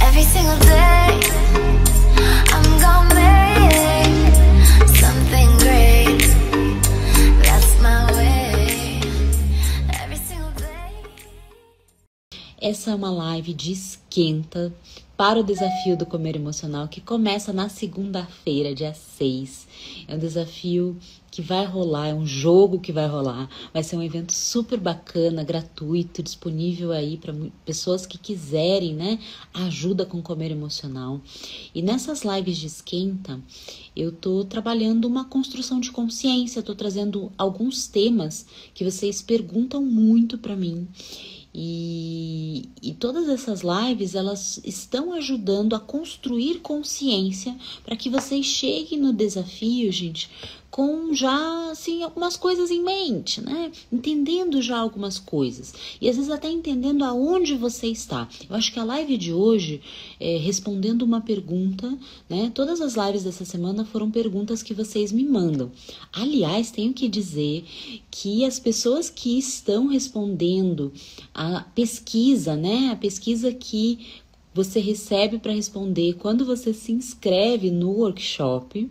Every single day I'm gonna make something great. That's my way. Every single day. Essa é uma live de esquenta para o desafio do Comer Emocional, que começa na segunda-feira, dia 6. É um desafio que vai rolar, é um jogo que vai rolar. Vai ser um evento super bacana, gratuito, disponível aí para pessoas que quiserem, né? Ajuda com Comer Emocional. E nessas lives de esquenta, eu tô trabalhando uma construção de consciência, tô trazendo alguns temas que vocês perguntam muito para mim. E todas essas lives, elas estão ajudando a construir consciência para que vocês cheguem no desafio, gente, com já, assim, algumas coisas em mente, né? Entendendo já algumas coisas. E às vezes até entendendo aonde você está. Eu acho que a live de hoje, respondendo uma pergunta, né? Todas as lives dessa semana foram perguntas que vocês me mandam. Aliás, tenho que dizer que as pessoas que estão respondendo a pesquisa, né? A pesquisa que você recebe para responder quando você se inscreve no workshop.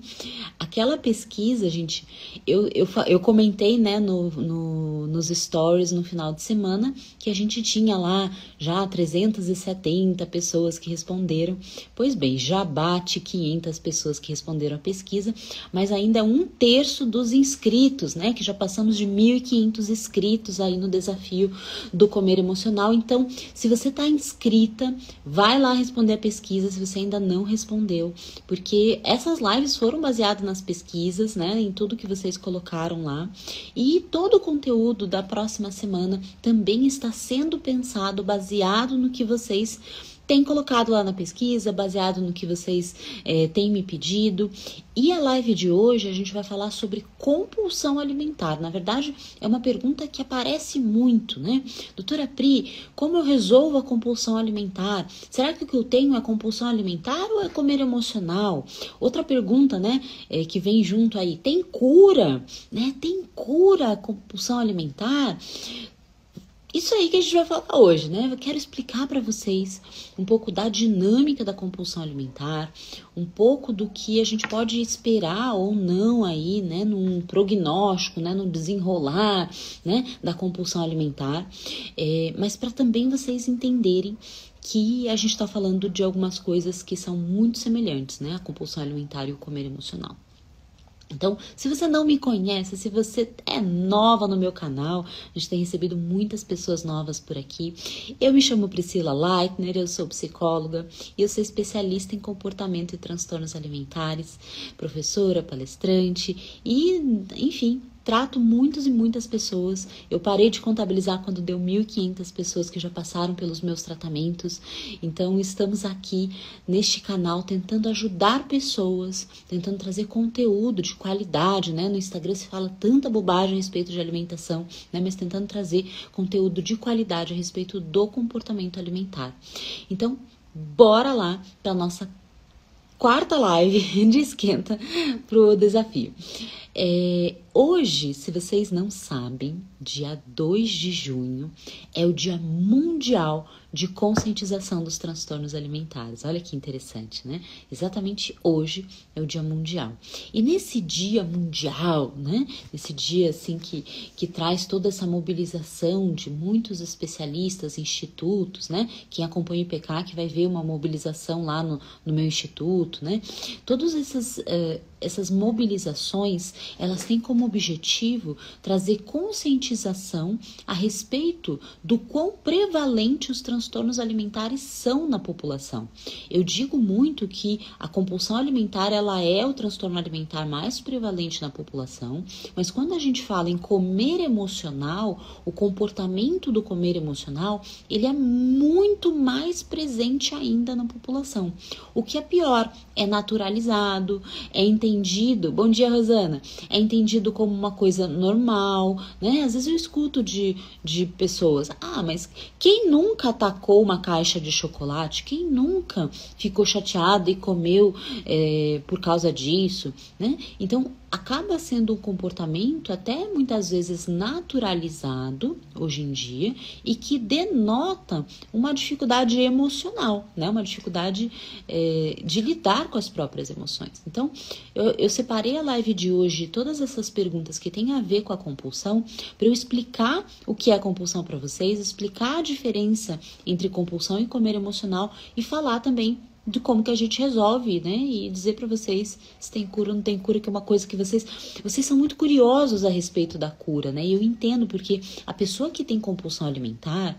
Aquela pesquisa, gente, eu comentei, né, nos stories no final de semana que a gente tinha lá já 370 pessoas que responderam. Pois bem, já bate 500 pessoas que responderam a pesquisa, mas ainda é 1/3 dos inscritos, né, que já passamos de 1.500 inscritos aí no desafio do Comer Emocional. Então, se você está inscrita, vai lá responder a pesquisa se você ainda não respondeu, porque essas lives foram baseadas nas pesquisas, né, em tudo que vocês colocaram lá, e todo o conteúdo da próxima semana também está sendo pensado baseado no que vocês tem colocado lá na pesquisa, baseado no que vocês têm me pedido. E a live de hoje a gente vai falar sobre compulsão alimentar. Na verdade, é uma pergunta que aparece muito, né? Doutora Pri, como eu resolvo a compulsão alimentar? Será que o que eu tenho é compulsão alimentar ou é comer emocional? Outra pergunta, né, que vem junto aí, tem cura, né? Tem cura a compulsão alimentar? Isso aí que a gente vai falar hoje, né? Eu quero explicar para vocês um pouco da dinâmica da compulsão alimentar, um pouco do que a gente pode esperar ou não aí, né? Num prognóstico, né? No desenrolar, né? Da compulsão alimentar, mas para também vocês entenderem que a gente está falando de algumas coisas que são muito semelhantes, né? A compulsão alimentar e o comer emocional. Então, se você não me conhece, se você é nova no meu canal, a gente tem recebido muitas pessoas novas por aqui. Eu me chamo Priscila Leitner, eu sou psicóloga e eu sou especialista em comportamento e transtornos alimentares, professora, palestrante e, enfim, trato muitas e muitas pessoas. Eu parei de contabilizar quando deu 1.500 pessoas que já passaram pelos meus tratamentos. Então, estamos aqui neste canal tentando ajudar pessoas, tentando trazer conteúdo de qualidade, né? No Instagram se fala tanta bobagem a respeito de alimentação, né? Mas tentando trazer conteúdo de qualidade a respeito do comportamento alimentar. Então, bora lá para a nossa quarta live de esquenta pro desafio. Hoje, se vocês não sabem, dia 2 de junho é o Dia Mundial de Conscientização dos Transtornos Alimentares. Olha que interessante, né? Exatamente hoje é o Dia Mundial. E nesse Dia Mundial, né? Nesse dia assim que traz toda essa mobilização de muitos especialistas, institutos, né? Quem acompanha o IPK que vai ver uma mobilização lá no meu instituto, né? Todas essas mobilizações, elas têm como objetivo trazer conscientização a respeito do quão prevalente os transtornos alimentares são na população. Eu digo muito que a compulsão alimentar, ela é o transtorno alimentar mais prevalente na população, mas quando a gente fala em comer emocional, o comportamento do comer emocional, ele é muito mais presente ainda na população. O que é pior, é naturalizado, é entendido, bom dia Rosana, é entendido como uma coisa normal, né? Às vezes eu escuto de pessoas, mas quem nunca atacou uma caixa de chocolate? Quem nunca ficou chateado e comeu por causa disso, né? Então, acaba sendo um comportamento até muitas vezes naturalizado hoje em dia e que denota uma dificuldade emocional, né? Uma dificuldade de lidar com as próprias emoções. Então, eu separei a live de hoje, todas essas perguntas que têm a ver com a compulsão, para eu explicar o que é a compulsão para vocês, explicar a diferença entre compulsão e comer emocional e falar também de como que a gente resolve, né? E dizer para vocês se tem cura ou não tem cura, que é uma coisa que vocês são muito curiosos a respeito da cura, né? E eu entendo, porque a pessoa que tem compulsão alimentar,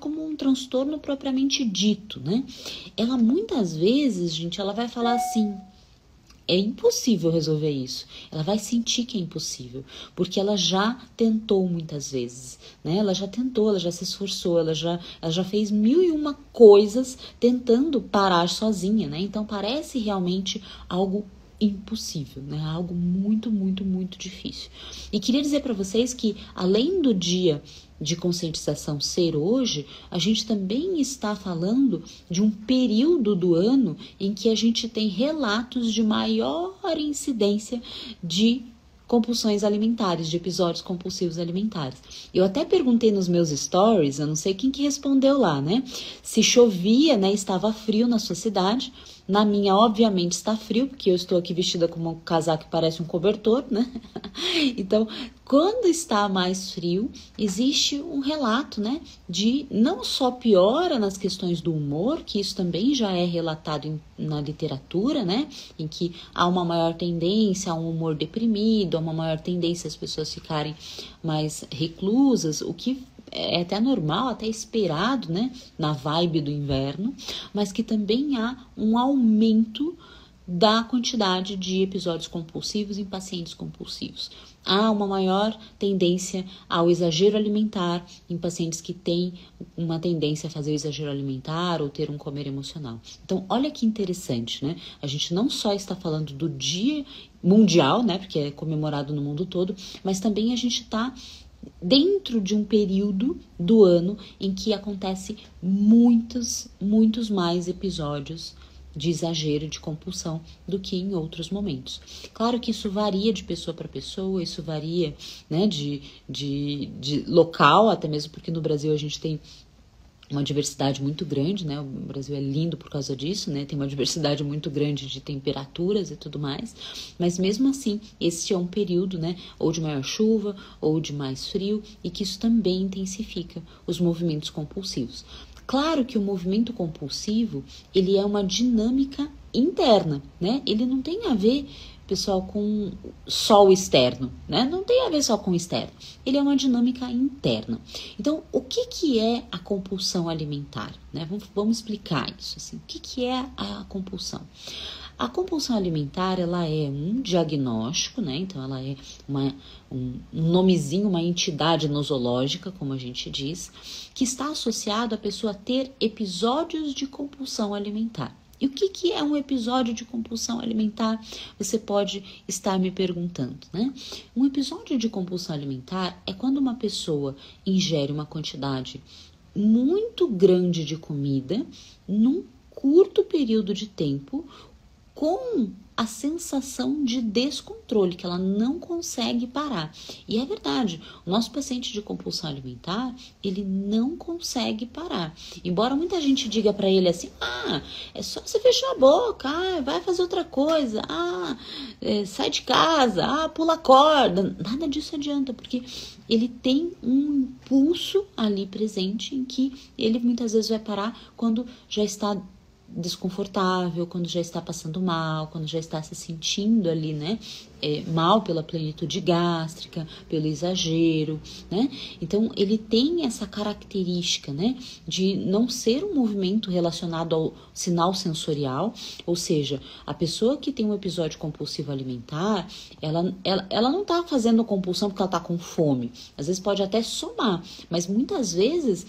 como um transtorno propriamente dito, né? Ela muitas vezes, gente, ela vai falar assim: é impossível resolver isso. Ela vai sentir que é impossível, porque ela já tentou muitas vezes, né? Ela já tentou, ela já se esforçou, ela já fez 1001 coisas tentando parar sozinha, né? Então parece realmente algo impossível, né? Algo muito, muito, muito difícil. E queria dizer para vocês que, além do dia de conscientização ser hoje, a gente também está falando de um período do ano em que a gente tem relatos de maior incidência de compulsões alimentares, de episódios compulsivos alimentares. Eu até perguntei nos meus stories, eu não sei quem que respondeu lá, né? Se chovia, né? Estava frio na sua cidade. Na minha, obviamente, está frio, porque eu estou aqui vestida com um casaco que parece um cobertor, né? Então, quando está mais frio, existe um relato, né, de não só piora nas questões do humor, que isso também já é relatado na literatura, né, em que há uma maior tendência a um humor deprimido, há uma maior tendência as pessoas ficarem mais reclusas, o que é até normal, até esperado, né, na vibe do inverno, mas que também há um aumento da quantidade de episódios compulsivos em pacientes compulsivos. Há uma maior tendência ao exagero alimentar em pacientes que têm uma tendência a fazer o exagero alimentar ou ter um comer emocional. Então, olha que interessante, né? A gente não só está falando do Dia Mundial, né, porque é comemorado no mundo todo, mas também a gente está dentro de um período do ano em que acontece muitos mais episódios de exagero, de compulsão, do que em outros momentos. Claro que isso varia de pessoa para pessoa, isso varia, né, de local, até mesmo porque no Brasil a gente tem uma diversidade muito grande, né? O Brasil é lindo por causa disso, né? Tem uma diversidade muito grande de temperaturas e tudo mais, mas mesmo assim, esse é um período, né, ou de maior chuva, ou de mais frio, e que isso também intensifica os movimentos compulsivos. Claro que o movimento compulsivo, ele é uma dinâmica interna, né? Ele não tem a ver, pessoal, com só o externo, né? Não tem a ver só com o externo. Ele é uma dinâmica interna. Então, o que é a compulsão alimentar, né? Vamos explicar isso, assim. O que é a compulsão? A compulsão alimentar, ela é um diagnóstico, né? Então, ela é um nomezinho, uma entidade nosológica, como a gente diz, que está associado a pessoa a ter episódios de compulsão alimentar. E o que é um episódio de compulsão alimentar? Você pode estar me perguntando, né? Um episódio de compulsão alimentar é quando uma pessoa ingere uma quantidade muito grande de comida num curto período de tempo, com a sensação de descontrole, que ela não consegue parar. E é verdade, o nosso paciente de compulsão alimentar, ele não consegue parar. Embora muita gente diga para ele assim, é só você fechar a boca, vai fazer outra coisa, sai de casa, pula corda. Nada disso adianta, porque ele tem um impulso ali presente em que ele muitas vezes vai parar quando já está desconfortável, quando já está passando mal, quando já está se sentindo ali, né, mal pela plenitude gástrica, pelo exagero, né? Então, ele tem essa característica, né, de não ser um movimento relacionado ao sinal sensorial, ou seja, a pessoa que tem um episódio compulsivo alimentar, ela não está fazendo compulsão porque ela está com fome. Às vezes pode até somar, mas muitas vezes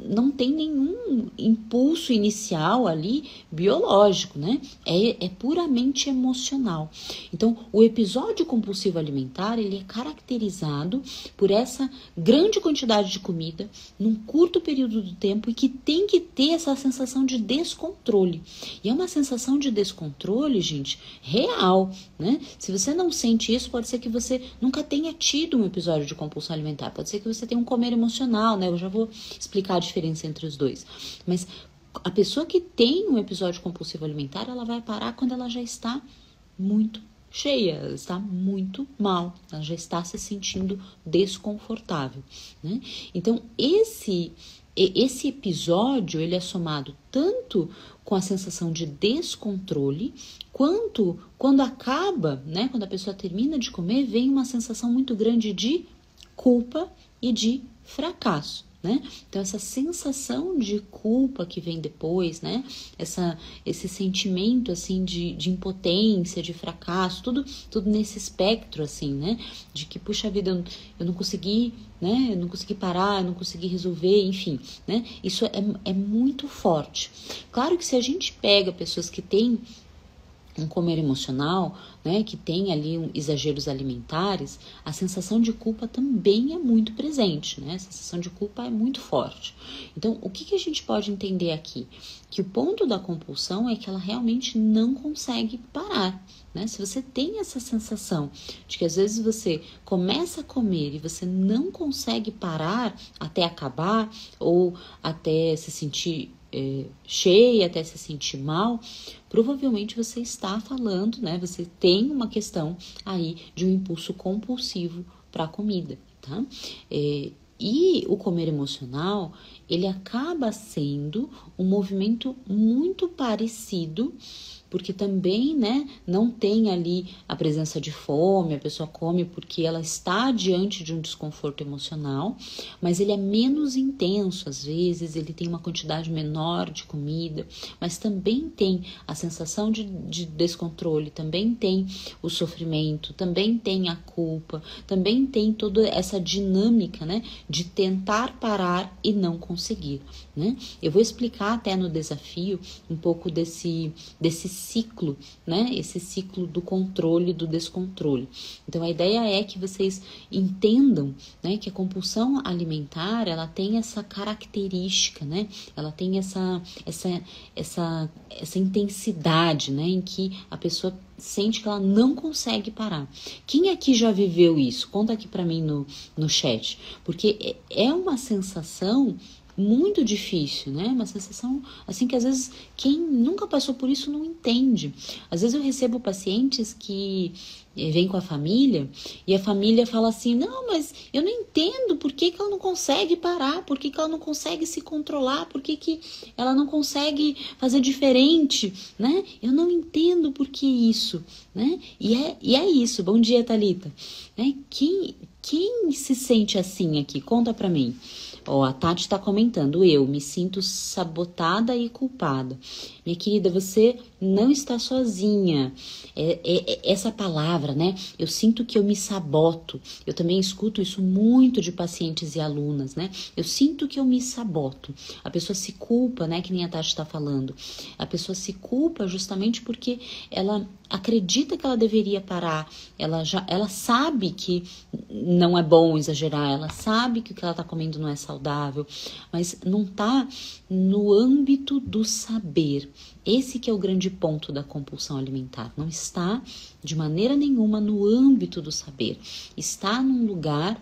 não tem nenhum impulso inicial ali biológico, né? É puramente emocional. Então, o episódio episódio compulsivo alimentar, ele é caracterizado por essa grande quantidade de comida num curto período do tempo e que tem que ter essa sensação de descontrole. E é uma sensação de descontrole, gente, real, né? Se você não sente isso, pode ser que você nunca tenha tido um episódio de compulsão alimentar. Pode ser que você tenha um comer emocional, né? Eu já vou explicar a diferença entre os dois. Mas a pessoa que tem um episódio compulsivo alimentar, ela vai parar quando ela já está muito cheia, ela está muito mal, ela já está se sentindo desconfortável, né? Então, esse episódio, ele é somado tanto com a sensação de descontrole, quanto quando acaba, né? Quando a pessoa termina de comer, vem uma sensação muito grande de culpa e de fracasso, né? Então, essa sensação de culpa que vem depois, né? Esse sentimento, assim, de impotência, de fracasso, tudo nesse espectro, assim, né? De que, puxa vida, eu não consegui, né? Eu não consegui parar, eu não consegui resolver, enfim, né? Isso é muito forte. Claro que se a gente pega pessoas que têm um comer emocional, né, que tem ali exageros alimentares, a sensação de culpa também é muito presente, né? A sensação de culpa é muito forte. Então, o que a gente pode entender aqui? Que o ponto da compulsão é que ela realmente não consegue parar, né? Se você tem essa sensação de que às vezes você começa a comer e você não consegue parar até acabar ou até se sentir cheia, até se sentir mal, provavelmente você está falando, né? Você tem uma questão aí de um impulso compulsivo para a comida, tá? E o comer emocional, ele acaba sendo um movimento muito parecido, porque também, né, não tem ali a presença de fome, a pessoa come porque ela está diante de um desconforto emocional, mas ele é menos intenso, às vezes ele tem uma quantidade menor de comida, mas também tem a sensação de descontrole, também tem o sofrimento, também tem a culpa, também tem toda essa dinâmica, né, de tentar parar e não conseguir, né? Eu vou explicar até no desafio um pouco desse ciclo, né? Esse ciclo do controle e do descontrole. Então, a ideia é que vocês entendam, né, que a compulsão alimentar, ela tem essa característica, né? Ela tem essa intensidade, né, em que a pessoa sente que ela não consegue parar. Quem aqui já viveu isso? Conta aqui pra mim no chat. Porque é uma sensação muito difícil, né? Uma sensação assim que às vezes quem nunca passou por isso não entende. Às vezes eu recebo pacientes que vêm com a família e a família fala assim, não, mas eu não entendo por que ela não consegue parar, por que ela não consegue se controlar, por que ela não consegue fazer diferente, né? Eu não entendo por que isso, né? E é isso. Bom dia, Thalita. Né? Quem se sente assim aqui? Conta pra mim. Ó, a Tati está comentando, eu me sinto sabotada e culpada. Minha querida, você não está sozinha. Essa palavra, né? Eu sinto que eu me saboto. Eu também escuto isso muito de pacientes e alunas, né? Eu sinto que eu me saboto. A pessoa se culpa, né? Que nem a Tati está falando. A pessoa se culpa justamente porque ela acredita que ela deveria parar. Ela sabe que não é bom exagerar. Ela sabe que o que ela está comendo não é saudável. Mas não está no âmbito do saber. Esse que é o grande ponto da compulsão alimentar. Não está de maneira nenhuma no âmbito do saber. Está num lugar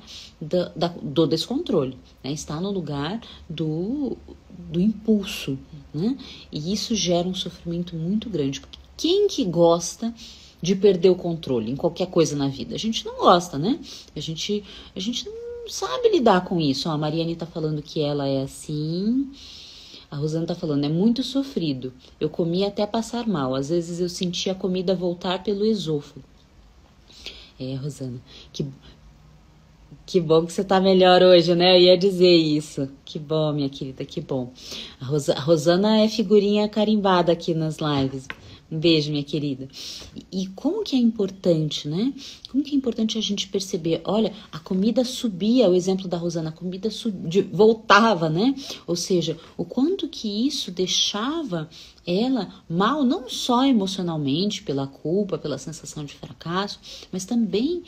do descontrole, né? Está no lugar do impulso, né? E isso gera um sofrimento muito grande. Porque quem que gosta de perder o controle em qualquer coisa na vida? A gente não gosta, né? A gente não sabe lidar com isso. Ó, a Mariane tá falando que ela é assim... A Rosana tá falando, é muito sofrido. Eu comi até passar mal. Às vezes eu sentia a comida voltar pelo esôfago. Rosana, que bom que você tá melhor hoje, né? Eu ia dizer isso. Que bom, minha querida, que bom. A Rosana é figurinha carimbada aqui nas lives. Um beijo, minha querida. E como que é importante, né? Como que é importante a gente perceber, olha, a comida subia, o exemplo da Rosana, a comida voltava, né? Ou seja, o quanto que isso deixava ela mal, não só emocionalmente, pela culpa, pela sensação de fracasso, mas também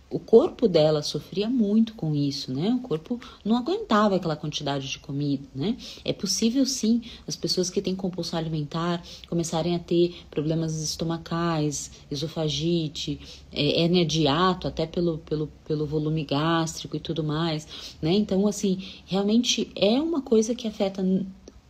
o corpo dela sofria muito com isso, né? O corpo não aguentava aquela quantidade de comida, né? É possível, sim, as pessoas que têm compulsão alimentar começarem a ter problemas estomacais, esofagite, hérnia de hiato, até pelo volume gástrico e tudo mais, né? Então, assim, realmente é uma coisa que afeta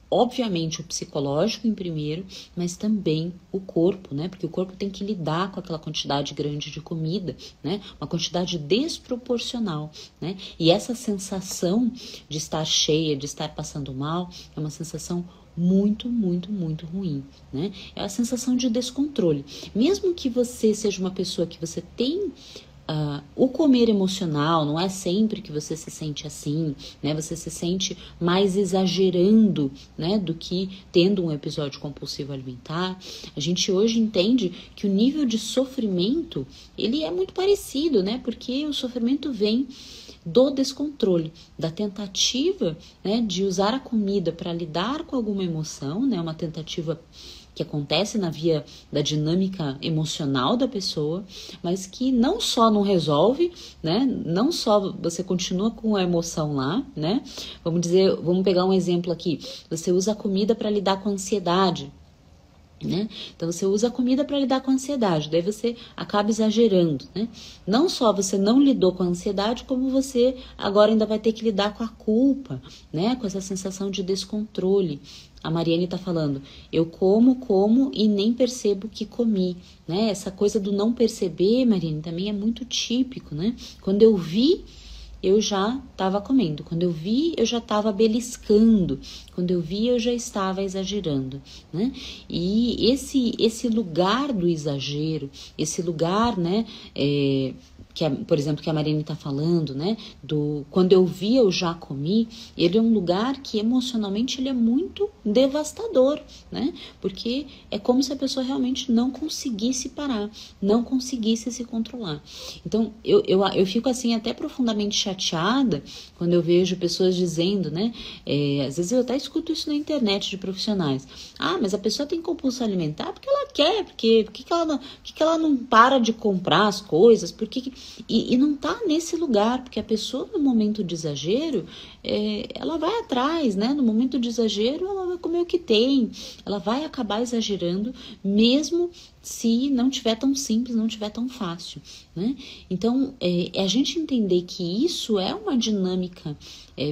obviamente o psicológico em primeiro, mas também o corpo, né? Porque o corpo tem que lidar com aquela quantidade grande de comida, né? Uma quantidade desproporcional, né? E essa sensação de estar cheia, de estar passando mal, é uma sensação muito, muito, muito ruim, né? É a sensação de descontrole. Mesmo que você seja uma pessoa que você tem o comer emocional, não é sempre que você se sente assim, né? Você se sente mais exagerando, né, do que tendo um episódio compulsivo alimentar. A gente hoje entende que o nível de sofrimento, ele é muito parecido, né? Porque o sofrimento vem do descontrole, da tentativa, né, de usar a comida para lidar com alguma emoção, né? Uma tentativa que acontece na via da dinâmica emocional da pessoa, mas que não só não resolve, né? Não só você continua com a emoção lá, né? Vamos pegar um exemplo aqui. Você usa a comida para lidar com a ansiedade, né? Então você usa a comida para lidar com a ansiedade, daí você acaba exagerando, né? Não só você não lidou com a ansiedade, como você agora ainda vai ter que lidar com a culpa, né? Com essa sensação de descontrole. A Mariane tá falando, eu como e nem percebo que comi, né? Essa coisa do não perceber, Mariane, também é muito típico, né? Quando eu vi, eu já estava comendo. Quando eu vi, eu já estava beliscando. Quando eu vi, eu já estava exagerando, né? E esse lugar do exagero, esse lugar, né, por exemplo, que a Marina está falando, né, quando eu vi, eu já comi, ele é um lugar que emocionalmente ele é muito devastador, né? Porque é como se a pessoa realmente não conseguisse parar, não conseguisse se controlar. Então, eu fico assim até profundamente chateada quando eu vejo pessoas dizendo, né, às vezes eu até escuto isso na internet de profissionais. Ah, mas a pessoa tem compulsão alimentar porque ela quer, por que ela não para de comprar as coisas, e não tá nesse lugar, porque a pessoa no momento de exagero, ela vai atrás, né? No momento de exagero, ela vai comer o que tem, ela vai acabar exagerando, mesmo se não tiver tão simples, não tiver tão fácil, né? Então, a gente entender que isso é uma dinâmica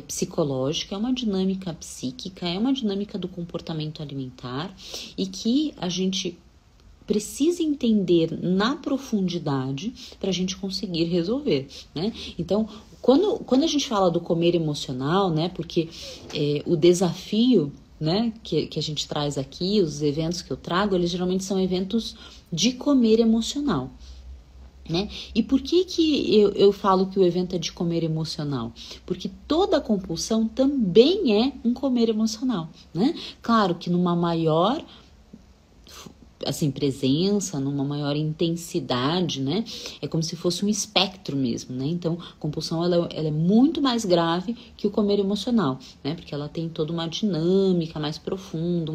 psicológica, é uma dinâmica psíquica, é uma dinâmica do comportamento alimentar, e que a gente precisa entender na profundidade para a gente conseguir resolver, né? Então, quando a gente fala do comer emocional, né? Porque o desafio, né, que a gente traz aqui, os eventos que eu trago, eles geralmente são eventos de comer emocional, né? E por que eu falo que o evento é de comer emocional? Porque toda compulsão também é um comer emocional, né? Claro que numa maior assim, presença, numa maior intensidade, né? É como se fosse um espectro mesmo, né? Então, a compulsão, ela é muito mais grave que o comer emocional, né? Porque ela tem toda uma dinâmica mais profunda,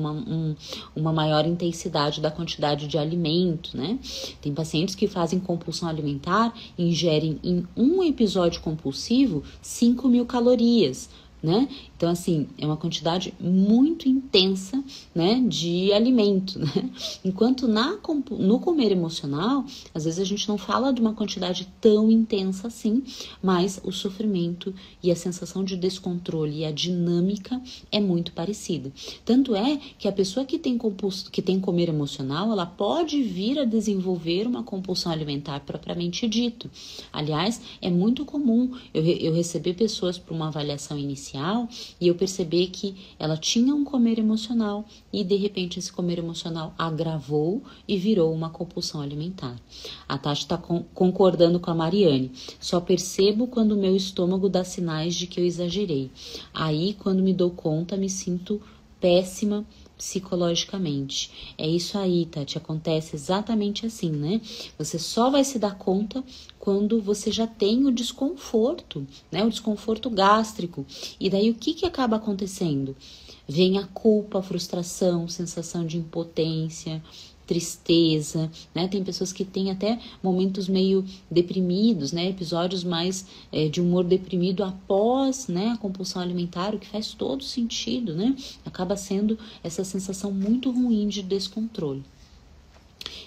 uma maior intensidade da quantidade de alimento, né? Tem pacientes que fazem compulsão alimentar, ingerem em um episódio compulsivo 5.000 calorias, né? Então, assim, é uma quantidade muito intensa, né, de alimento, né? Enquanto no comer emocional, às vezes a gente não fala de uma quantidade tão intensa assim, mas o sofrimento e a sensação de descontrole e a dinâmica é muito parecida. Tanto é que a pessoa que tem comer emocional, ela pode vir a desenvolver uma compulsão alimentar propriamente dito. Aliás, é muito comum eu receber pessoas para uma avaliação inicial e eu perceber que ela tinha um comer emocional e de repente esse comer emocional agravou e virou uma compulsão alimentar. A Tati está concordando com a Mariane. Só percebo quando o meu estômago dá sinais de que eu exagerei. Aí, quando me dou conta, me sinto péssima psicologicamente. É isso aí, Tati, acontece exatamente assim, né? Você só vai se dar conta quando você já tem o desconforto, né? O desconforto gástrico. E daí o que acaba acontecendo? Vem a culpa, a frustração, sensação de impotência, tristeza, né? Tem pessoas que têm até momentos meio deprimidos, né? Episódios mais de humor deprimido após, né, a compulsão alimentar, o que faz todo sentido, né? Acaba sendo essa sensação muito ruim de descontrole.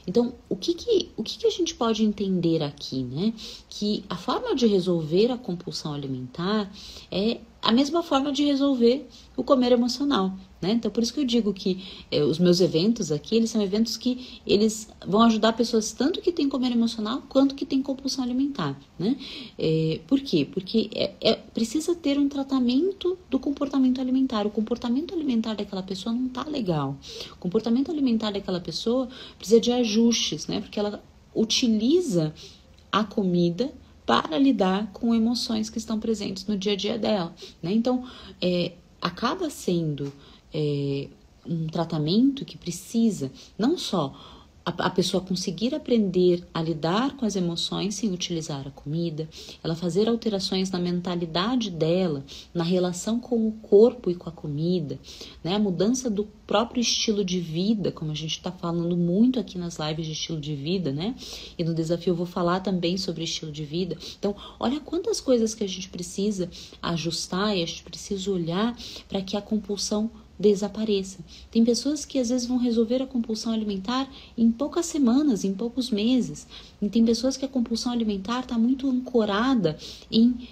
Então, o que a gente pode entender aqui, né? Que a forma de resolver a compulsão alimentar é a mesma forma de resolver o comer emocional, né? Então, por isso que eu digo que os meus eventos aqui, eles são eventos que eles vão ajudar pessoas tanto que têm comer emocional quanto que têm compulsão alimentar, né? Por quê? Porque precisa ter um tratamento do comportamento alimentar. O comportamento alimentar daquela pessoa não tá legal. O comportamento alimentar daquela pessoa precisa de ajustes, né? Porque ela utiliza a comida para lidar com emoções que estão presentes no dia a dia dela, né? Então, acaba sendo um tratamento que precisa não só a pessoa conseguir aprender a lidar com as emoções sem utilizar a comida, ela fazer alterações na mentalidade dela, na relação com o corpo e com a comida, né? A mudança do próprio estilo de vida, como a gente está falando muito aqui nas lives de estilo de vida, né? E no desafio eu vou falar também sobre estilo de vida. Então, olha quantas coisas que a gente precisa ajustar e a gente precisa olhar para que a compulsão desapareça. Tem pessoas que às vezes vão resolver a compulsão alimentar em poucas semanas, em poucos meses. E tem pessoas que a compulsão alimentar está muito ancorada em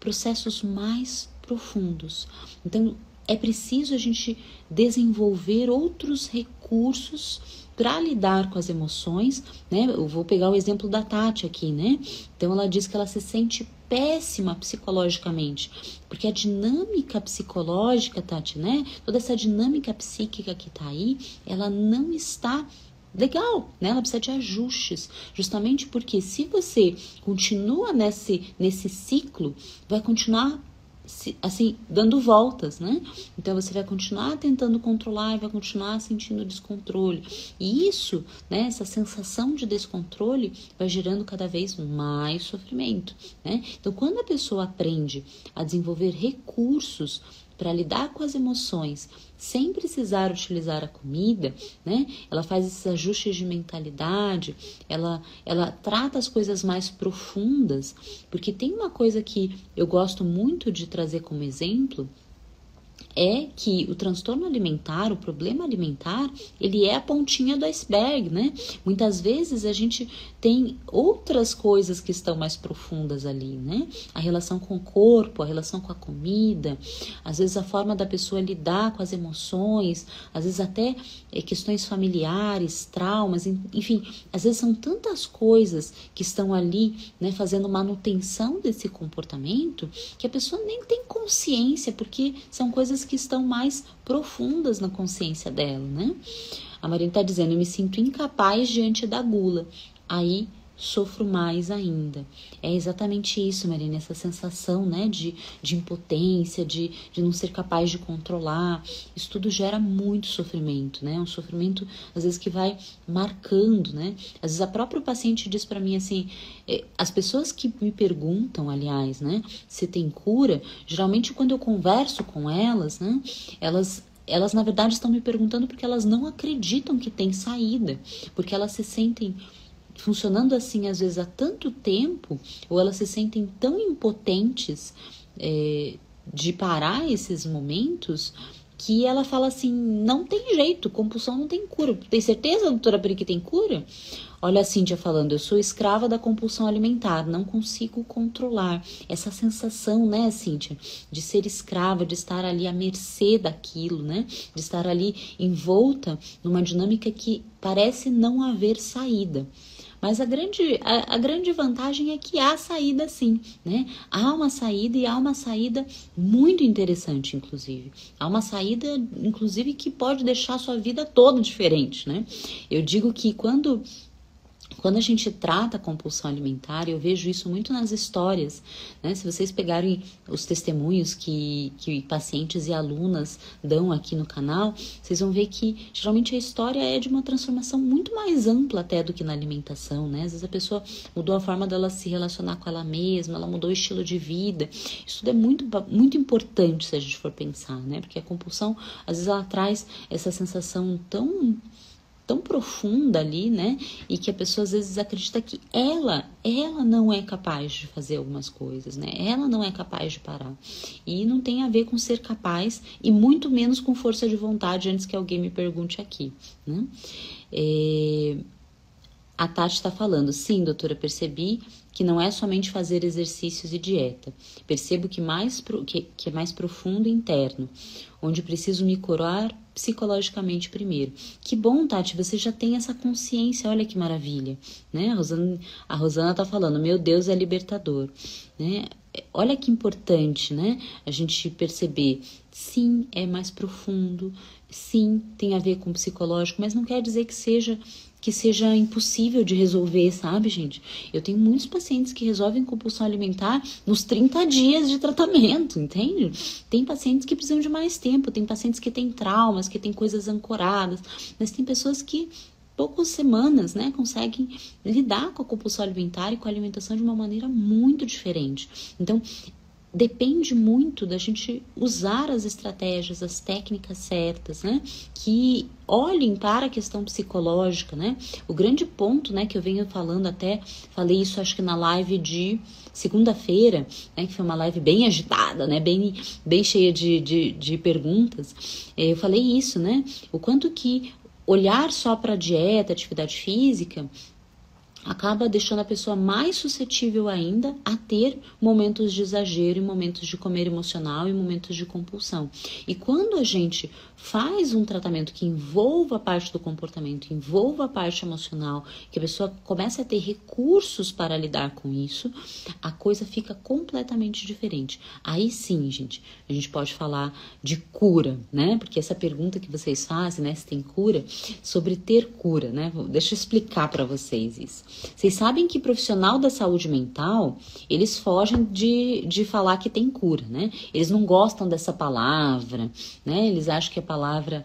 processos mais profundos. Então, é preciso a gente desenvolver outros recursos para lidar com as emoções, né? Eu vou pegar o exemplo da Tati aqui, né? Então, ela diz que ela se sente péssima psicologicamente, porque a dinâmica psicológica, Tati, né? Toda essa dinâmica psíquica que tá aí, ela não está legal, né? Ela precisa de ajustes, justamente porque se você continua nesse ciclo, vai continuar assim, dando voltas, né? Então você vai continuar tentando controlar e vai continuar sentindo descontrole. E isso, né, essa sensação de descontrole vai gerando cada vez mais sofrimento, né? Então quando a pessoa aprende a desenvolver recursos para lidar com as emoções sem precisar utilizar a comida, né? Ela faz esses ajustes de mentalidade, ela trata as coisas mais profundas, porque tem uma coisa que eu gosto muito de trazer como exemplo, é que o transtorno alimentar, o problema alimentar, ele é a pontinha do iceberg, né? Muitas vezes a gente tem outras coisas que estão mais profundas ali, né? A relação com o corpo, a relação com a comida, às vezes a forma da pessoa lidar com as emoções, às vezes até questões familiares, traumas, enfim, às vezes são tantas coisas que estão ali, né, fazendo manutenção desse comportamento, que a pessoa nem tem consciência, porque são coisas que estão mais profundas na consciência dela, né? A Marina está dizendo, eu me sinto incapaz diante da gula. Aí sofro mais ainda. É exatamente isso, Marina, essa sensação, né, de impotência, de não ser capaz de controlar. Isso tudo gera muito sofrimento, né? Um sofrimento, às vezes, que vai marcando, né? Às vezes, a própria paciente diz para mim assim, as pessoas que me perguntam, aliás, né, se tem cura, geralmente quando eu converso com elas, né, elas na verdade estão me perguntando porque elas não acreditam que tem saída, porque elas se sentem funcionando assim às vezes há tanto tempo, ou elas se sentem tão impotentes de parar esses momentos, que ela fala assim, não tem jeito, compulsão não tem cura. Tem certeza, doutora Pri, que tem cura? Olha a Cíntia falando, eu sou escrava da compulsão alimentar, não consigo controlar. Essa sensação, né, Cíntia, de ser escrava, de estar ali à mercê daquilo, né, de estar ali envolta numa dinâmica que parece não haver saída. Mas a grande vantagem é que há saída sim, né? Há uma saída e há uma saída muito interessante, inclusive. Há uma saída, inclusive, que pode deixar a sua vida toda diferente, né? Eu digo que quando Quando a gente trata a compulsão alimentar, eu vejo isso muito nas histórias, né? Se vocês pegarem os testemunhos que pacientes e alunas dão aqui no canal, vocês vão ver que geralmente a história é de uma transformação muito mais ampla até do que na alimentação, né? Às vezes a pessoa mudou a forma dela se relacionar com ela mesma, ela mudou o estilo de vida. Isso tudo é muito importante se a gente for pensar, né? Porque a compulsão, às vezes ela traz essa sensação tão profunda ali, né? E que a pessoa às vezes acredita que ela não é capaz de fazer algumas coisas, né? Ela não é capaz de parar. E não tem a ver com ser capaz e muito menos com força de vontade, antes que alguém me pergunte aqui, né? A Tati está falando, sim, doutora, percebi que não é somente fazer exercícios e dieta. Percebo que é mais profundo e interno, onde preciso me curar psicologicamente primeiro. Que bom, Tati, você já tem essa consciência, olha que maravilha, né? A Rosana tá falando, meu Deus, é libertador, né? Olha que importante, né? A gente perceber, sim, é mais profundo, sim, tem a ver com o psicológico, mas não quer dizer que seja impossível de resolver, sabe, gente? Eu tenho muitos pacientes que resolvem compulsão alimentar nos 30 dias de tratamento, entende? Tem pacientes que precisam de mais tempo, tem pacientes que têm traumas, que têm coisas ancoradas, mas tem pessoas que poucas semanas, né, conseguem lidar com a compulsão alimentar e com a alimentação de uma maneira muito diferente. Então, depende muito da gente usar as estratégias, as técnicas certas, né? Que olhem para a questão psicológica, né? O grande ponto, né, que eu venho falando, falei isso acho que na live de segunda-feira, né, que foi uma live bem agitada, né, bem cheia de perguntas. Eu falei isso, né? O quanto que olhar só para a dieta, atividade física, acaba deixando a pessoa mais suscetível ainda a ter momentos de exagero e momentos de comer emocional e momentos de compulsão. E quando a gente faz um tratamento que envolva a parte do comportamento, envolva a parte emocional, que a pessoa começa a ter recursos para lidar com isso, a coisa fica completamente diferente. Aí sim, gente, a gente pode falar de cura, né? Porque essa pergunta que vocês fazem, né, se tem cura, sobre ter cura, né? Deixa eu explicar para vocês isso. Vocês sabem que profissional da saúde mental, eles fogem de falar que tem cura, né? Eles não gostam dessa palavra, né? Eles acham que a palavra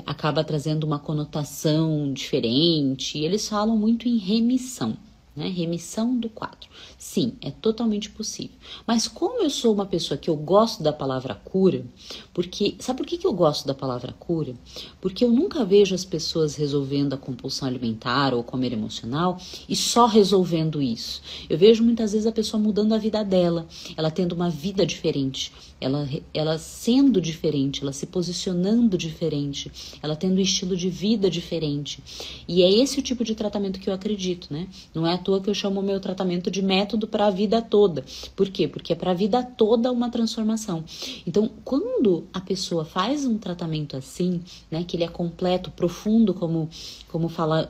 acaba trazendo uma conotação diferente. E eles falam muito em remissão, né? Remissão do quadro. Sim, é totalmente possível. Mas como eu sou uma pessoa que eu gosto da palavra cura, sabe por que eu gosto da palavra cura? Porque eu nunca vejo as pessoas resolvendo a compulsão alimentar ou comer emocional e só resolvendo isso. Eu vejo muitas vezes a pessoa mudando a vida dela, ela tendo uma vida diferente, ela sendo diferente, ela se posicionando diferente, ela tendo um estilo de vida diferente. E é esse o tipo de tratamento que eu acredito, né? Não é à toa que eu chamo o meu tratamento de método para a vida toda. Por quê? Porque é para a vida toda uma transformação. Então, quando a pessoa faz um tratamento assim, né, que ele é completo, profundo, como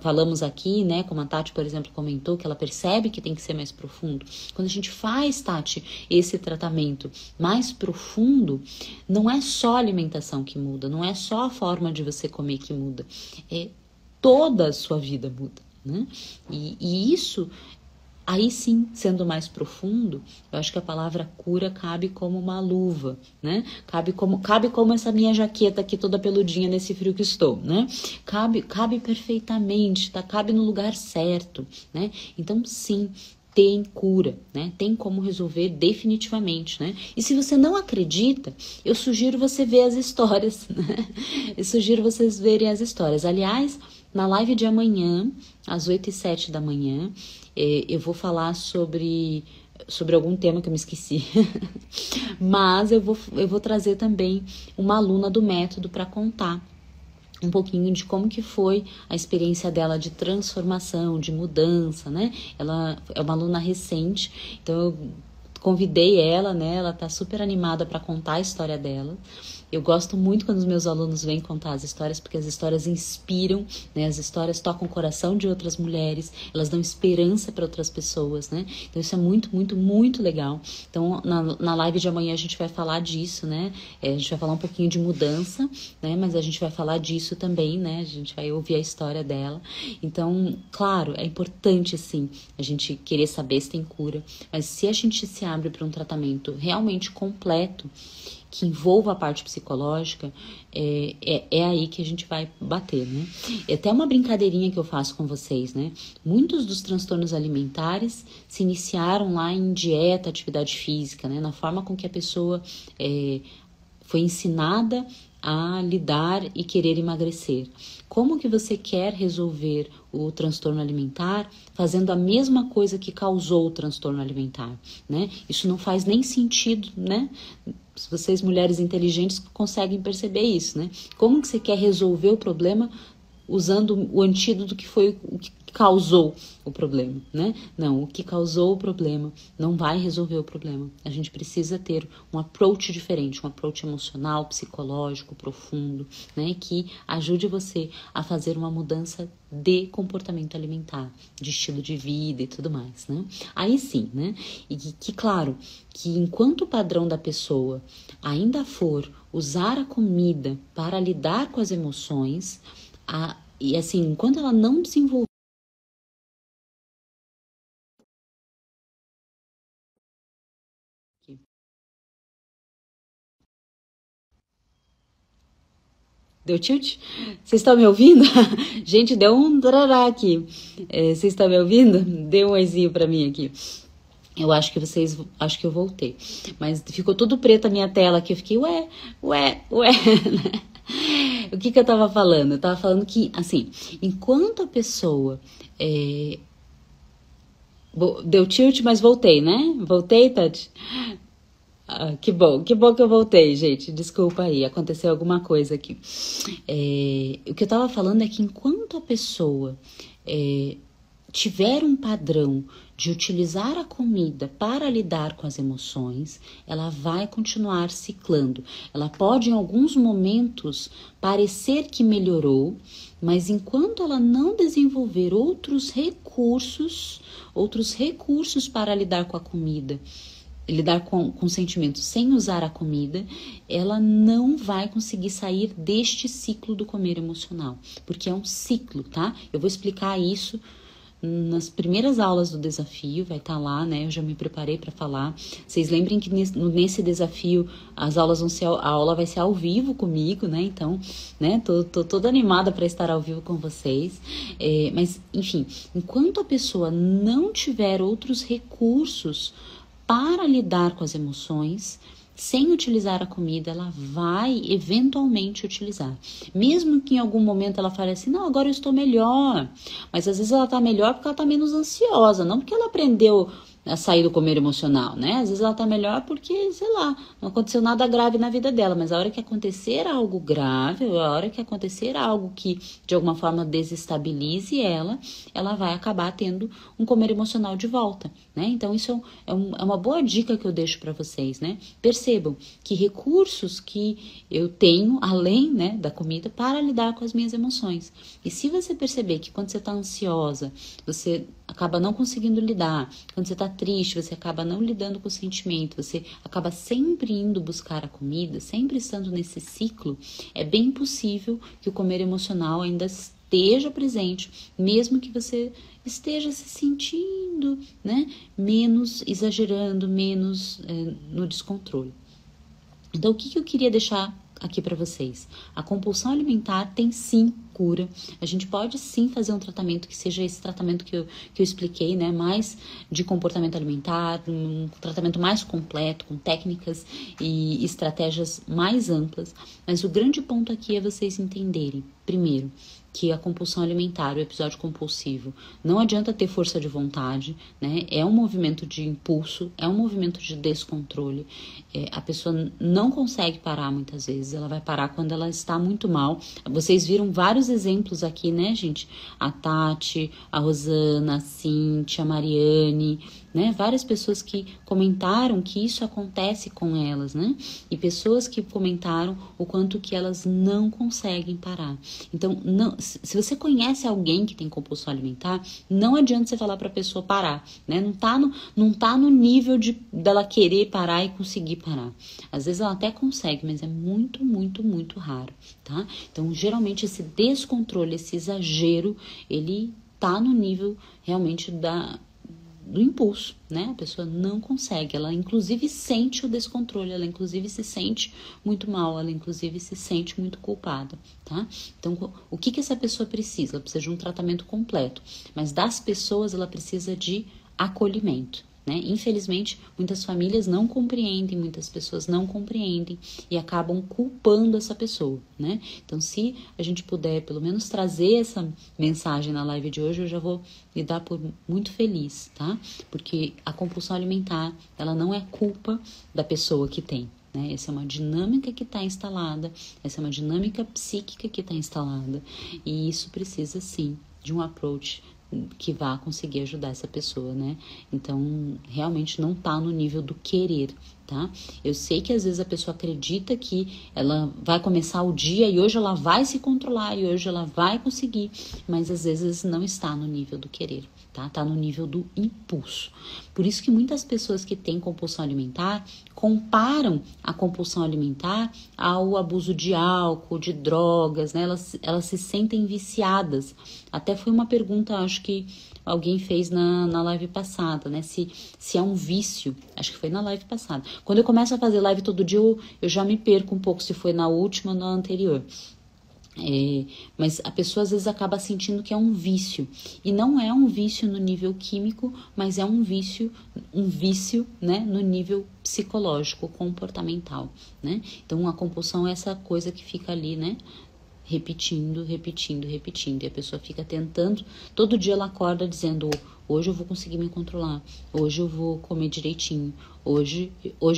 falamos aqui, né, como a Tati, por exemplo, comentou, que ela percebe que tem que ser mais profundo. Quando a gente faz, Tati, esse tratamento mais profundo, não é só a alimentação que muda, não é só a forma de você comer que muda, é toda a sua vida muda, né? E isso, aí sim, sendo mais profundo, eu acho que a palavra cura cabe como uma luva, né? Cabe como essa minha jaqueta aqui toda peludinha nesse frio que estou, né? Cabe perfeitamente, tá? Cabe no lugar certo, né? Então, sim, tem cura, né? Tem como resolver definitivamente, né? E se você não acredita, eu sugiro você ver as histórias, né? Eu sugiro vocês verem as histórias. Aliás, na live de amanhã, às 8h07 da manhã, eu vou falar sobre algum tema que eu me esqueci. Mas eu vou trazer também uma aluna do método para contar um pouquinho de como que foi a experiência dela de transformação, de mudança, né? Ela é uma aluna recente, então eu convidei ela, né? Ela tá super animada para contar a história dela. Eu gosto muito quando os meus alunos vêm contar as histórias, porque as histórias inspiram, né? As histórias tocam o coração de outras mulheres, elas dão esperança para outras pessoas, né? Então isso é muito, muito, muito legal. Então na live de amanhã a gente vai falar disso, né? A gente vai falar um pouquinho de mudança, né? Mas a gente vai falar disso também, né? A gente vai ouvir a história dela. Então, claro, é importante sim a gente querer saber se tem cura, mas se a gente se abre para um tratamento realmente completo, que envolva a parte psicológica, é aí que a gente vai bater, né? É até uma brincadeirinha que eu faço com vocês, né? Muitos dos transtornos alimentares se iniciaram lá em dieta, atividade física, né? Na forma com que a pessoa foi ensinada a lidar e querer emagrecer. Como que você quer resolver o transtorno alimentar fazendo a mesma coisa que causou o transtorno alimentar, né? Isso não faz nem sentido, né? Vocês, mulheres inteligentes, conseguem perceber isso, né? Como que você quer resolver o problema usando o antídoto que foi o que causou o problema, né? Não, o que causou o problema não vai resolver o problema. A gente precisa ter um approach diferente, um approach emocional, psicológico, profundo, né? Que ajude você a fazer uma mudança de comportamento alimentar, de estilo de vida e tudo mais, né? Aí sim, né? E que claro, que enquanto o padrão da pessoa ainda for usar a comida para lidar com as emoções, e assim, enquanto ela não desenvolver. Deu tilt? Vocês estão me ouvindo? Gente, deu um drará aqui. Vocês estão me ouvindo? Dê um oizinho pra mim aqui. Eu acho que acho que eu voltei. Mas ficou tudo preto a minha tela aqui. Eu fiquei, ué. O que eu tava falando? Eu tava falando que, assim, enquanto a pessoa... Deu tilt, mas voltei, né? Voltei, Tati? Que bom que eu voltei, gente. Desculpa aí, aconteceu alguma coisa aqui. O que eu tava falando é que enquanto a pessoa tiver um padrão de utilizar a comida para lidar com as emoções, ela vai continuar ciclando. Ela pode, em alguns momentos, parecer que melhorou, mas enquanto ela não desenvolver outros recursos para lidar com a comida, lidar com sentimentos sem usar a comida, ela não vai conseguir sair deste ciclo do comer emocional, porque é um ciclo, tá? Eu vou explicar isso nas primeiras aulas do desafio, vai estar lá, né? Eu já me preparei para falar. Vocês lembrem que nesse desafio as aulas a aula vai ser ao vivo comigo, né? Então, né? Tô toda animada para estar ao vivo com vocês. Mas, enfim, enquanto a pessoa não tiver outros recursos para lidar com as emoções, sem utilizar a comida, ela vai eventualmente utilizar. Mesmo que em algum momento ela fale assim, não, agora eu estou melhor. Mas às vezes ela está melhor porque ela está menos ansiosa, não porque ela aprendeu a sair do comer emocional, né? Às vezes ela tá melhor porque, sei lá, não aconteceu nada grave na vida dela, mas a hora que acontecer algo grave, a hora que acontecer algo que de alguma forma desestabilize ela vai acabar tendo um comer emocional de volta, né? Então isso é uma boa dica que eu deixo para vocês, né? Percebam que recursos que eu tenho, além, né, da comida, para lidar com as minhas emoções. E se você perceber que quando você tá ansiosa, você acaba não conseguindo lidar, quando você tá triste, você acaba não lidando com o sentimento, você acaba sempre indo buscar a comida, sempre estando nesse ciclo, é bem possível que o comer emocional ainda esteja presente, mesmo que você esteja se sentindo, né, menos exagerando, menos no descontrole. Então, o que eu queria deixar aqui para vocês? A compulsão alimentar tem sim cura. A gente pode sim fazer um tratamento que seja esse tratamento que eu expliquei, né? Mais de comportamento alimentar, um tratamento mais completo, com técnicas e estratégias mais amplas. Mas o grande ponto aqui é vocês entenderem, primeiro, que a compulsão alimentar, o episódio compulsivo, não adianta ter força de vontade, né? É um movimento de impulso, é um movimento de descontrole. A pessoa não consegue parar muitas vezes, ela vai parar quando ela está muito mal. Vocês viram vários exemplos aqui, né, gente? A Tati, a Rosana, a Cíntia, a Mariane, né? Várias pessoas que comentaram que isso acontece com elas, né? E pessoas que comentaram o quanto que elas não conseguem parar. Então, se você conhece alguém que tem compulsão alimentar, não adianta você falar para a pessoa parar, né? Não tá no nível dela querer parar e conseguir parar. Às vezes ela até consegue, mas é muito, muito, muito raro, tá? Então, geralmente esse descontrole, esse exagero, ele tá no nível realmente do impulso, né? A pessoa não consegue, ela inclusive sente o descontrole, ela inclusive se sente muito mal, ela inclusive se sente muito culpada, tá? Então, o que essa pessoa precisa? Ela precisa de um tratamento completo, mas das pessoas ela precisa de acolhimento, né? Infelizmente, muitas famílias não compreendem, muitas pessoas não compreendem e acabam culpando essa pessoa, né? Então, se a gente puder pelo menos trazer essa mensagem na live de hoje, eu já vou me dar por muito feliz, tá? Porque a compulsão alimentar, ela não é culpa da pessoa que tem, né? Essa é uma dinâmica que está instalada, essa é uma dinâmica psíquica que está instalada e isso precisa, sim, de um approach que vá conseguir ajudar essa pessoa, né? Então, realmente não tá no nível do querer, tá? Eu sei que às vezes a pessoa acredita que ela vai começar o dia e hoje ela vai se controlar e hoje ela vai conseguir, mas às vezes não está no nível do querer, tá? Tá no nível do impulso. Por isso que muitas pessoas que têm compulsão alimentar comparam a compulsão alimentar ao abuso de álcool, de drogas, né? Elas se sentem viciadas. Até foi uma pergunta, acho que alguém fez na live passada, né? Se é um vício. Acho que foi na live passada. Quando eu começo a fazer live todo dia, eu já me perco um pouco se foi na última ou na anterior. Mas a pessoa às vezes acaba sentindo que é um vício. E não é um vício no nível químico, mas é um vício, né, no nível psicológico, comportamental, né? Então a compulsão é essa coisa que fica ali, né? Repetindo. E a pessoa fica tentando, todo dia ela acorda dizendo, hoje eu vou conseguir me controlar, hoje eu vou comer direitinho, hoje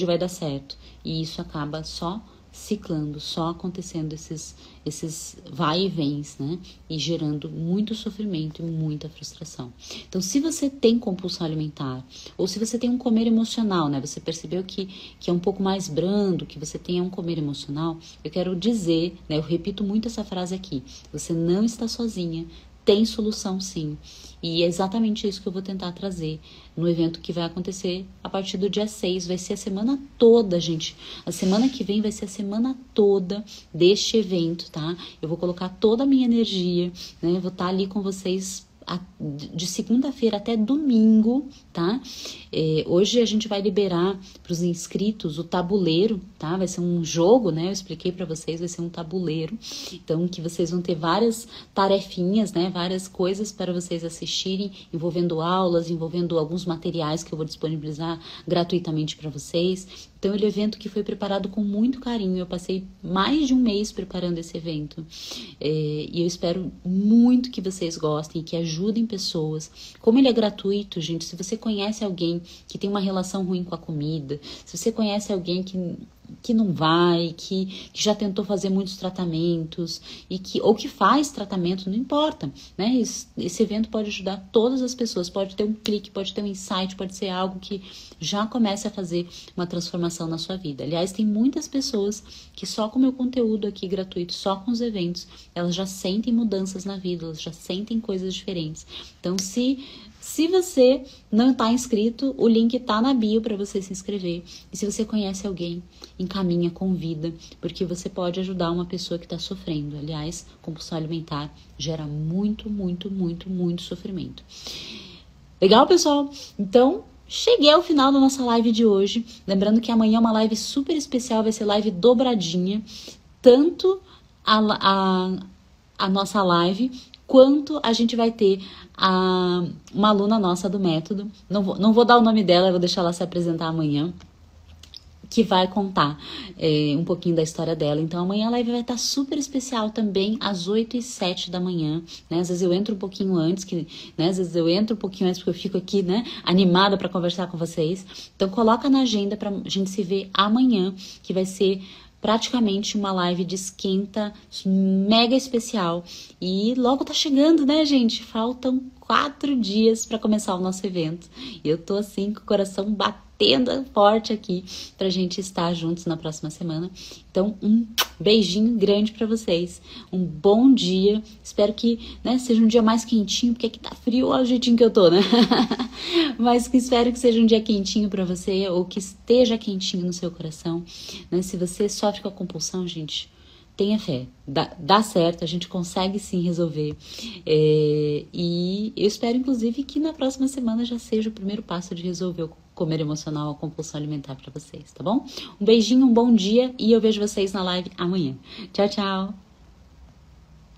vai dar certo. E isso acaba só ciclando, só acontecendo esses vai e vens, né? E gerando muito sofrimento e muita frustração. Então, se você tem compulsão alimentar, ou se você tem um comer emocional, né? Você percebeu que é um pouco mais brando, que você tem um comer emocional, eu quero dizer, né? Eu repito muito essa frase aqui, você não está sozinha, tem solução sim. E é exatamente isso que eu vou tentar trazer no evento que vai acontecer a partir do dia 6. Vai ser a semana toda, gente. A semana que vem vai ser a semana toda deste evento, tá? Eu vou colocar toda a minha energia, né? Eu vou estar ali com vocês de segunda-feira até domingo, tá? Hoje a gente vai liberar para os inscritos o tabuleiro, tá? Vai ser um jogo, né? Eu expliquei para vocês, vai ser um tabuleiro. Então, que vocês vão ter várias tarefinhas, né? Várias coisas para vocês assistirem, envolvendo aulas, envolvendo alguns materiais que eu vou disponibilizar gratuitamente para vocês. Então, ele é um evento que foi preparado com muito carinho. Eu passei mais de um mês preparando esse evento. E eu espero muito que vocês gostem, que ajudem pessoas. Como ele é gratuito, gente, se você conhece alguém que tem uma relação ruim com a comida, se você conhece alguém que não vai, que já tentou fazer muitos tratamentos ou que faz tratamento, não importa, né? Esse evento pode ajudar todas as pessoas, pode ter um clique, pode ter um insight, pode ser algo que já comece a fazer uma transformação na sua vida. Aliás, tem muitas pessoas que só com o meu conteúdo aqui gratuito, só com os eventos, elas já sentem mudanças na vida, elas já sentem coisas diferentes. Então, se você não está inscrito, o link está na bio para você se inscrever. E se você conhece alguém, encaminha, convida, porque você pode ajudar uma pessoa que está sofrendo. Aliás, compulsão alimentar gera muito, muito, muito, muito sofrimento. Legal, pessoal? Então, cheguei ao final da nossa live de hoje. Lembrando que amanhã é uma live super especial, vai ser live dobradinha. Tanto a nossa live, quanto a gente vai ter uma aluna nossa do método, não vou dar o nome dela, eu vou deixar ela se apresentar amanhã, que vai contar um pouquinho da história dela. Então amanhã a live vai estar super especial também, às 8h07 da manhã, né? Às vezes eu entro um pouquinho antes, porque eu fico aqui, né, animada para conversar com vocês. Então coloca na agenda pra gente se ver amanhã, que vai ser praticamente uma live de esquenta mega especial. E logo tá chegando, né, gente? Faltam 4 dias para começar o nosso evento. E eu tô assim com o coração batendo forte aqui pra gente estar juntos na próxima semana. Então, um beijinho grande pra vocês. Um bom dia. Espero que, né, seja um dia mais quentinho, porque aqui tá frio, olha o jeitinho que eu tô, né? Mas que espero que seja um dia quentinho pra você, ou que esteja quentinho no seu coração, né? Se você sofre com a compulsão, gente, tenha fé, dá certo, a gente consegue sim resolver. E eu espero, inclusive, que na próxima semana já seja o primeiro passo de resolver o comer emocional, a compulsão alimentar para vocês, tá bom? Um beijinho, um bom dia e eu vejo vocês na live amanhã. Tchau, tchau!